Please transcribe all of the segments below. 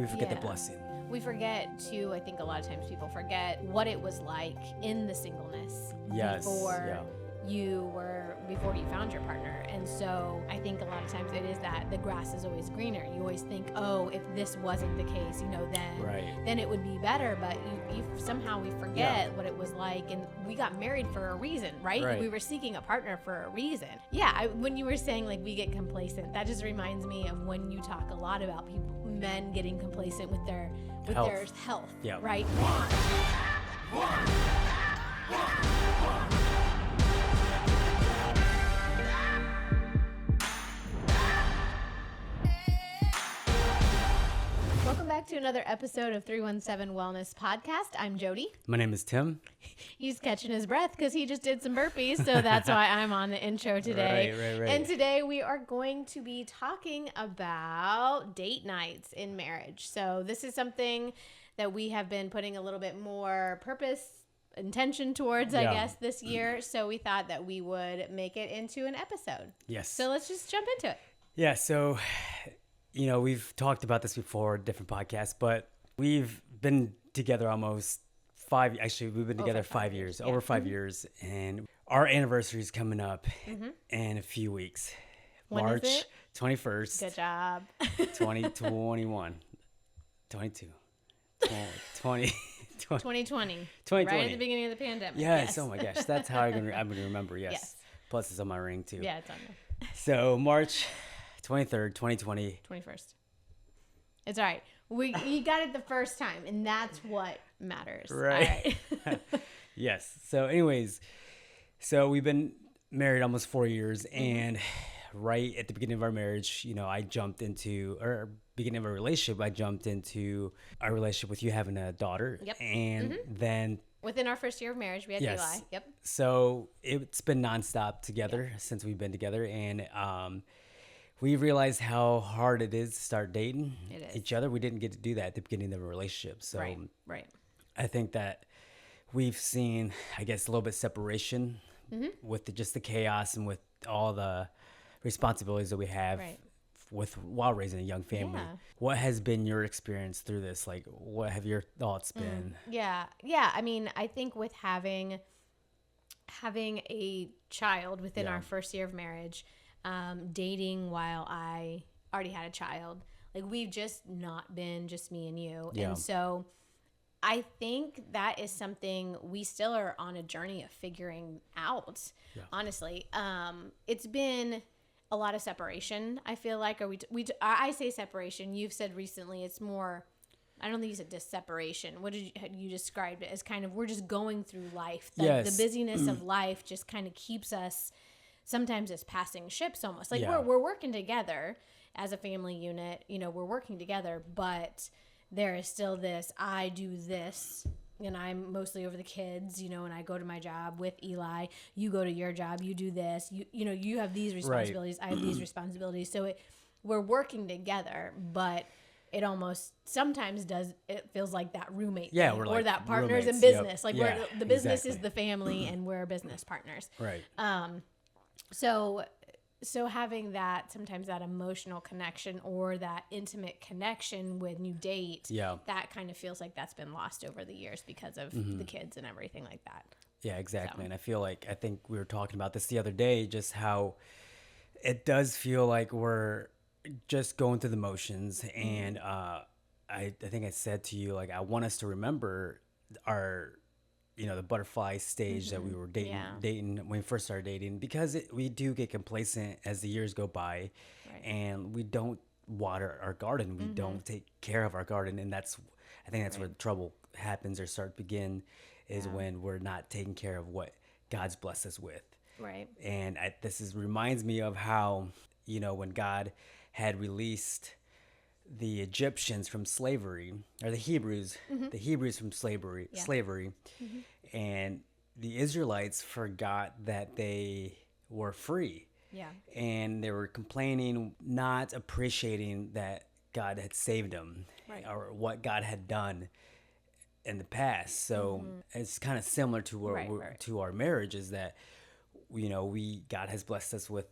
We forget the blessing. We forget too, I think a lot of times people forget what it was like in the singleness before you found your partner. And so I think a lot of times it is that the grass is always greener. You always think, oh, if this wasn't the case, then it would be better. But somehow we forget what it was like. And we got married for a reason, right? We were seeking a partner for a reason. Yeah, when you were saying like we get complacent, that just reminds me of when you talk a lot about men getting complacent with their health, right? Welcome back to another episode of 317 Wellness Podcast. I'm Jody. My name is Tim. He's catching his breath because he just did some burpees, so that's why I'm on the intro today. Right. And today we are going to be talking about date nights in marriage. So this is something that we have been putting a little bit more intention towards, I guess, this year. So we thought that we would make it into an episode. Yes. So let's just jump into it. Yeah, so... we've talked about this before, different podcasts, but we've been together almost we've been together 5 years, over 5 years, and our anniversary is coming up in a few weeks. When March is it? 21st. Good job. 2021. 22. 20. 2020. 2020. Right at the beginning of the pandemic. Yes. Oh my gosh. That's how I'm going to remember. Yes. Plus it's on my ring too. Yeah, it's on there. So March 23rd, 2020. 21st. It's all right. You got it the first time, and that's what matters. Right. All right. Yes. So anyways, we've been married almost 4 years, and right at the beginning of our marriage, beginning of our relationship, I jumped into our relationship with you having a daughter. Yep. And then... Within our first year of marriage, we had Eli. Yep. So it's been nonstop together since we've been together, and we realized how hard it is to start dating each other. We didn't get to do that at the beginning of a relationship. So right. I think that we've seen, I guess, a little bit separation with just the chaos and with all the responsibilities that we have while raising a young family. Yeah. What has been your experience through this? Like, what have your thoughts been? Yeah. I mean, I think with having a child within our first year of marriage, dating while I already had a child, like we've just not been just me and you. Yeah. And so I think that is something we still are on a journey of figuring out. Yeah. Honestly, it's been a lot of separation. I feel like, I say separation. You've said recently it's more, I don't think you said just separation. What did you described it as? Kind of, we're just going through life. The busyness of life just kind of keeps us, sometimes it's passing ships almost. Like we're working together as a family unit, we're working together, but there is still this, I do this, and I'm mostly over the kids, and I go to my job with Eli, you go to your job, you do this, you have these responsibilities, I have these responsibilities. So we're working together, but it almost sometimes it feels like that roommate thing, or that partners in business. Yep. Like the business is the family and we're business partners. Right. So having that, sometimes that emotional connection or that intimate connection when you date, that kind of feels like that's been lost over the years because of the kids and everything like that. Yeah, exactly. So. And I think we were talking about this the other day, just how it does feel like we're just going through the motions. And I think I said to you, like, I want us to remember our, the butterfly stage that we were dating when we first started dating, because we do get complacent as the years go by, and we don't water our garden. We don't take care of our garden. And I think that's where the trouble happens or begin is when we're not taking care of what God's blessed us with. Right. And this reminds me of how, when God had released the Egyptians from slavery, or the Hebrews from slavery, and the Israelites forgot that they were free. Yeah. And they were complaining, not appreciating that God had saved them, or what God had done in the past. So it's kind of similar to to our marriage, is that God has blessed us with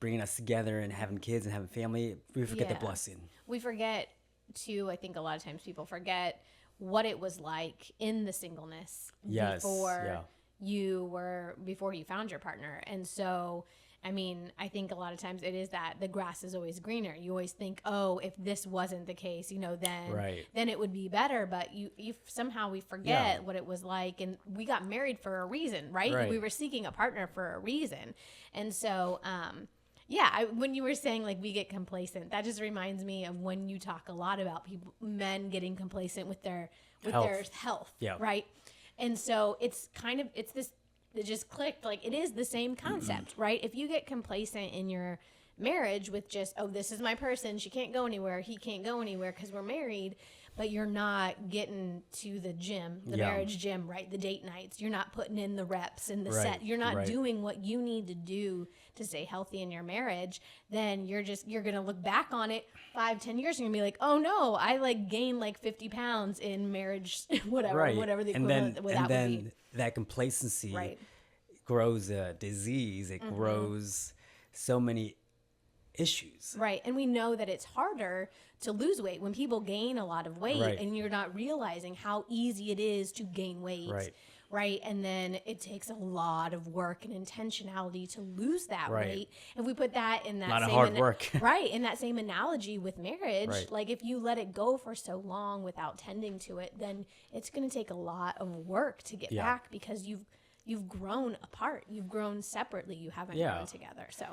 bringing us together and having kids and having family. We forget the blessing. We forget too, I think a lot of times people forget what it was like in the singleness Yes. before before you found your partner. And so, I mean, I think a lot of times it is that the grass is always greener. You always think, oh, if this wasn't the case, then it would be better. But you somehow we forget what it was like. And we got married for a reason, right? We were seeking a partner for a reason. And so, when you were saying like we get complacent, that just reminds me of when you talk a lot about men getting complacent with their health, right? And so it's this. It just clicked. Like, it is the same concept, right? If you get complacent in your marriage with just, oh, this is my person, she can't go anywhere, he can't go anywhere because we're married, but you're not getting to the gym, the marriage gym, right? The date nights. You're not putting in the reps and the set. You're not doing what you need to do to stay healthy in your marriage. Then you're going to look back on it 5-10 years and you're going to be like, oh no, I like gained like 50 pounds in marriage, whatever the equivalent of that would be. That complacency grows a disease. It grows so many issues. Right. And we know that it's harder to lose weight when people gain a lot of weight and you're not realizing how easy it is to gain weight. Right. And then it takes a lot of work and intentionality to lose that weight. If we put that in that a lot of hard work. In that same analogy with marriage, like if you let it go for so long without tending to it, then it's going to take a lot of work to get back because you've grown apart. You've grown separately. You haven't grown together. So,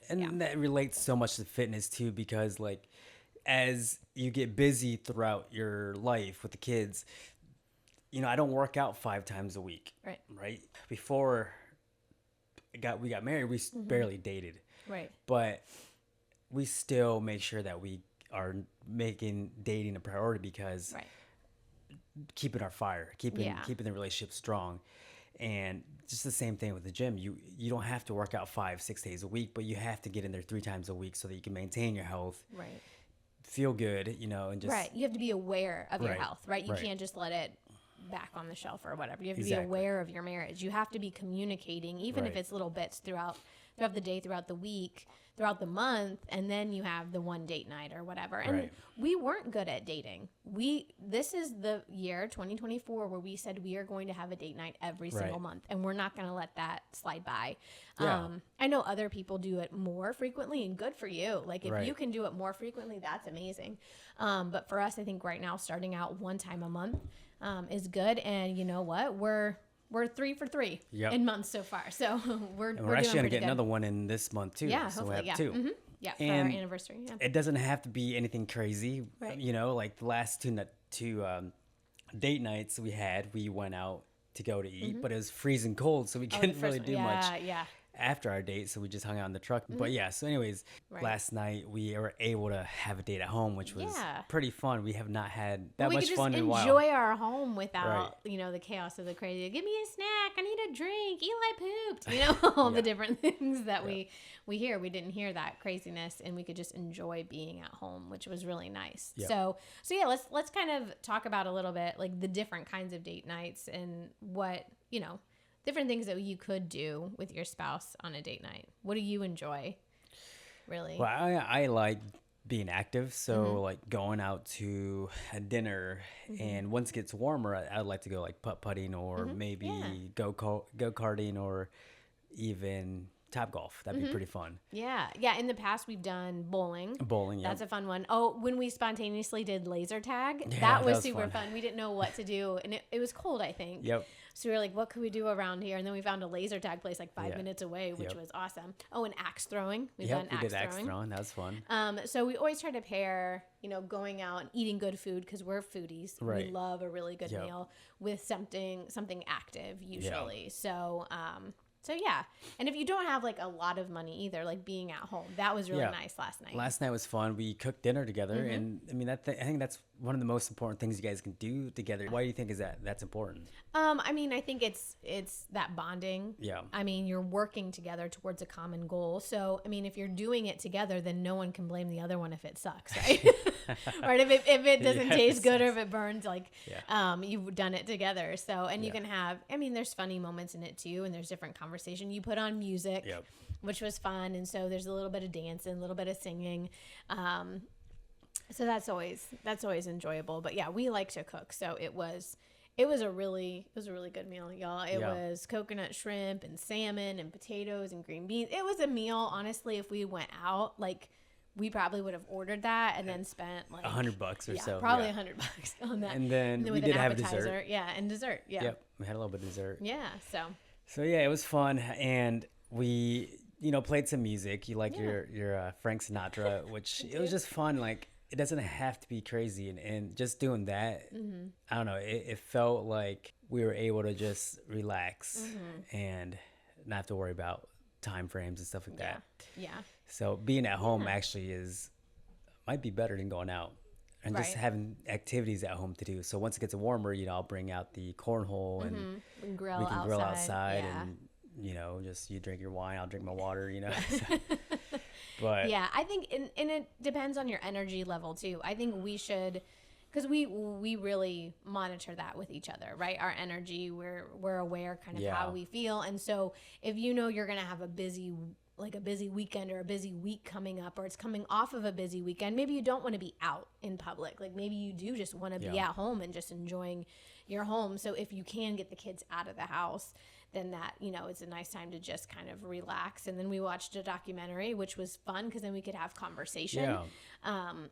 and that relates so much to fitness too, because like as you get busy throughout your life with the kids, I don't work out 5 times a week. Right. Before we got married, we barely dated. But we still make sure that we are making dating a priority because keeping our fire, keeping the relationship strong. And just the same thing with the gym. You don't have to work out 5-6 days a week, but you have to get in there 3 times a week so that you can maintain your health. Feel good, and just you have to be aware of your health, right? You can't just let it back on the shelf or whatever. You have to be aware of your marriage. You have to be communicating, even if it's little bits throughout the day, throughout the week, throughout the month, and then you have the one date night or whatever. And we weren't good at dating. This is the year 2024 where we said we are going to have a date night every single month, and we're not going to let that slide by. I know other people do it more frequently, and good for you. Like if you can do it more frequently, that's amazing. But for us, I think right now starting out one time a month is good. And you know what? We're 3 for 3 in months so far. So we're actually going to get another one in this month too. Yeah, so hopefully, we'll have 2. Yeah, for our anniversary. Yeah. It doesn't have to be anything crazy. Like the last two date nights we went out to go to eat, but it was freezing cold, so we couldn't really do much after our date, so we just hung out in the truck. But so anyways, last night we were able to have a date at home, which was pretty fun. We have not had that much fun in a while. We could just enjoy our home without the chaos of the crazy. Give me a snack, I need a drink, Eli pooped, all the different things that we hear. We didn't hear that craziness, and we could just enjoy being at home, which was really nice. So let's kind of talk about a little bit like the different kinds of date nights and what different things that you could do with your spouse on a date night. What do you enjoy, really? Well, I like being active, so like going out to a dinner, and once it gets warmer, I'd like to go like putt-putting or maybe go karting or even Topgolf. That'd be pretty fun. Yeah. In the past, we've done bowling. That's a fun one. Oh, when we spontaneously did laser tag, that was super fun. We didn't know what to do, and it was cold, I think. So we were like, what could we do around here? And then we found a laser tag place like 5 minutes away, which was awesome. Oh, and axe throwing. We've done axe throwing. That was fun. So we always try to pair, going out and eating good food because we're foodies. We love a really good meal with something active usually. So and if you don't have like a lot of money either, like being at home, that was really nice last night. Last night was fun. We cooked dinner together, and I mean I think that's one of the most important things you guys can do together. Why do you think that's important? I mean, I think it's that bonding. I mean, you're working together towards a common goal. So, I mean, if you're doing it together, then no one can blame the other one if it sucks, right? Right? If it doesn't taste good or if it burns, like you've done it together. So, and you can have, I mean, there's funny moments in it too, and there's different conversation. You put on music, which was fun, and so there's a little bit of dancing, a little bit of singing. So that's always enjoyable. But yeah, we like to cook. So it was a really good meal, y'all. It was coconut shrimp and salmon and potatoes and green beans. It was a meal, honestly. If we went out, like, we probably would have ordered that and then spent like $100 or so. Probably $100 on that. And then we did have dessert. Yeah, and dessert. Yeah. Yep, we had a little bit of dessert. Yeah. So yeah, it was fun, and we played some music. You like your Frank Sinatra, which it was just fun. Like, it doesn't have to be crazy, and just doing that, I don't know, it felt like we were able to just relax and not have to worry about time frames and stuff like that. Yeah. So being at home actually might be better than going out and just having activities at home to do. So once it gets warmer, I'll bring out the cornhole and we can grill outside and just you drink your wine, I'll drink my water, So, but yeah, I think and it depends on your energy level too. I think we should, because we really monitor that with each other, right? Our energy, we're aware kind of how we feel. And so if you're going to have a busy weekend or a busy week coming up, or it's coming off of a busy weekend, maybe you don't want to be out in public. Like, maybe you do just want to be at home and just enjoying your home. So if you can get the kids out of the house, then that, it's a nice time to just kind of relax. And then we watched a documentary, which was fun because then we could have conversation.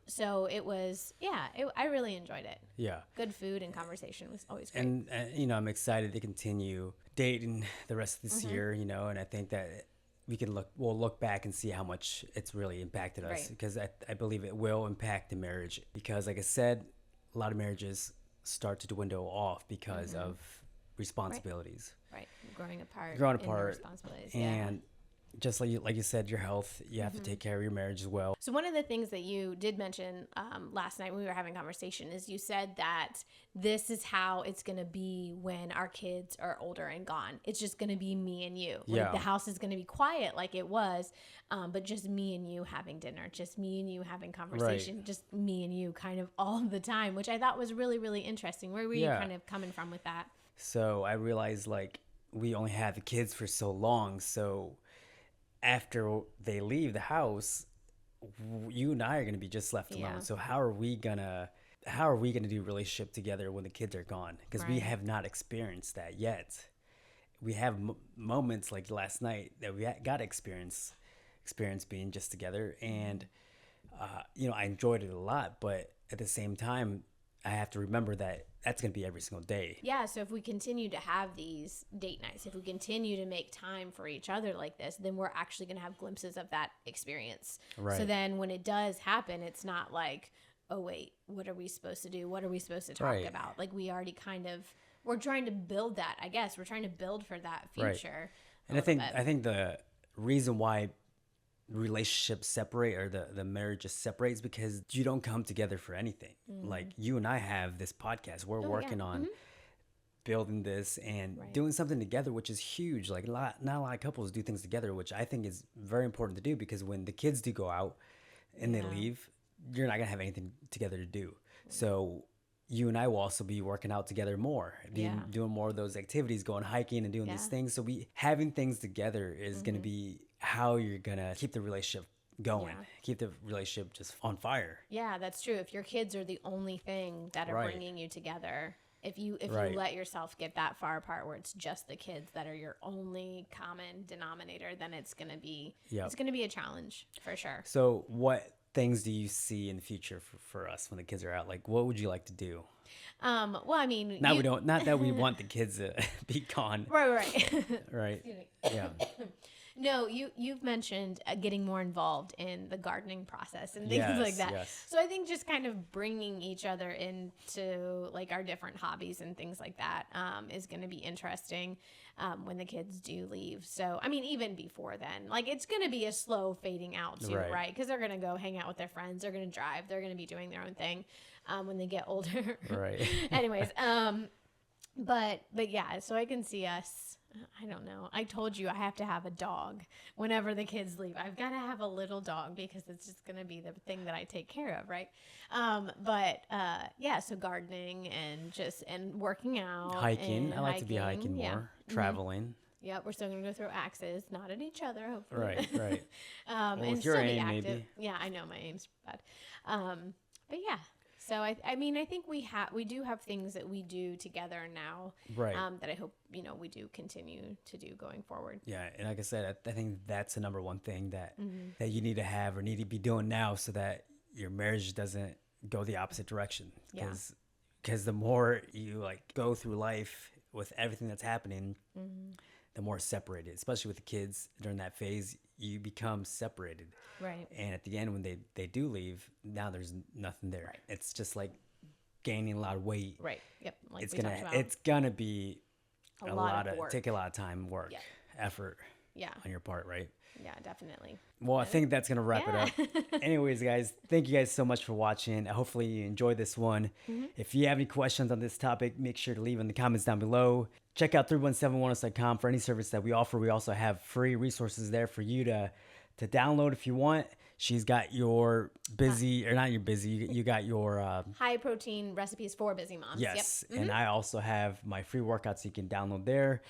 So it was, I really enjoyed it. Yeah. Good food and conversation was always great. And I'm excited to continue dating the rest of this year, and I think that we'll look back and see how much it's really impacted us, because I believe it will impact the marriage, because like I said, a lot of marriages start to dwindle off because of responsibilities. Right. Growing apart. Responsibilities. And just like you said, your health, you have to take care of your marriage as well. So one of the things that you did mention last night when we were having a conversation is you said that this is how it's going to be when our kids are older and gone. It's just going to be me and you. Like, the house is going to be quiet like it was, but just me and you having dinner, just me and you having conversation, just me and you kind of all the time, which I thought was really, really interesting. Where were you kind of coming from with that? So I realized, like, we only have the kids for so long, so after they leave the house, you and I are going to be just left alone. So how are we gonna do relationship together when the kids are gone? Because we have not experienced that yet. We have moments like last night that we got to experience being just together, and I enjoyed it a lot. But at the same time, I have to remember that that's going to be every single day. Yeah, so if we continue to have these date nights, if we continue to make time for each other like this, then we're actually going to have glimpses of that experience. Right. So then when it does happen, it's not like, oh, wait, what are we supposed to do? What are we supposed to talk about? Like, we already we're trying to build that, I guess. We're trying to build for that future. And I think the reason why relationships separate, or the marriage just separates, because you don't come together for anything. Like, you and I have this podcast, we're working on building this and doing something together, which is huge. Like, not a lot of couples do things together, which I think is very important to do, because when the kids do go out and they leave, you're not gonna have anything together to do. So you and I will also be working out together more, doing more of those activities, going hiking and doing these things. So having things together is going to be how you're going to keep the relationship going, keep the relationship just on fire. Yeah, that's true. If your kids are the only thing that are bringing you together, if you let yourself get that far apart where it's just the kids that are your only common denominator, then it's going to be a challenge for sure. So what things do you see in the future for us when the kids are out? Like, what would you like to do? Well, I mean, not that we want the kids to be gone. Right. Right. Yeah. No, you've mentioned getting more involved in the gardening process and things like that. Yes. So I think just kind of bringing each other into like our different hobbies and things like that is going to be interesting when the kids do leave. So, I mean, even before then, like, it's going to be a slow fading out too, right? Because they're going to go hang out with their friends. They're going to drive. They're going to be doing their own thing when they get older. Right. Anyways, but yeah, so I can see us. I don't know. I told you I have to have a dog whenever the kids leave. I've got to have a little dog because it's just going to be the thing that I take care of, right? So gardening and working out. Hiking. I like to be hiking more. Traveling. Yeah, we're still going to go throw axes, not at each other, hopefully. Right. And with your still be aim, active. maybe. Yeah, I know my aim's bad. But yeah. So I mean, I think we do have things that we do together now, Right. that I hope, we do continue to do going forward. Yeah, and like I said, I think that's the number one thing that that you need to have or need to be doing now so that your marriage doesn't go the opposite direction. Yeah. Because the more you like go through life with everything that's happening, the more separated, especially with the kids during that phase, you become separated. Right. And at the end, when they do leave, now there's nothing there. Right. It's just like gaining a lot of weight. Right. Yep. Like it's gonna be a lot of work. Take a lot of time, work, effort. Yeah. On your part, right? Yeah, definitely. Well, I think that's going to wrap it up. Anyways, guys, thank you guys so much for watching. Hopefully you enjoyed this one. If you have any questions on this topic, make sure to leave in the comments down below. Check out 317wellness.com for any service that we offer. We also have free resources there for you to download if you want. She's got your you got your high protein recipes for busy moms. Yes. Yep. And I also have my free workouts you can download there.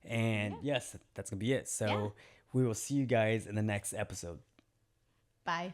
And yes, that's going to be it. So we will see you guys in the next episode. Bye.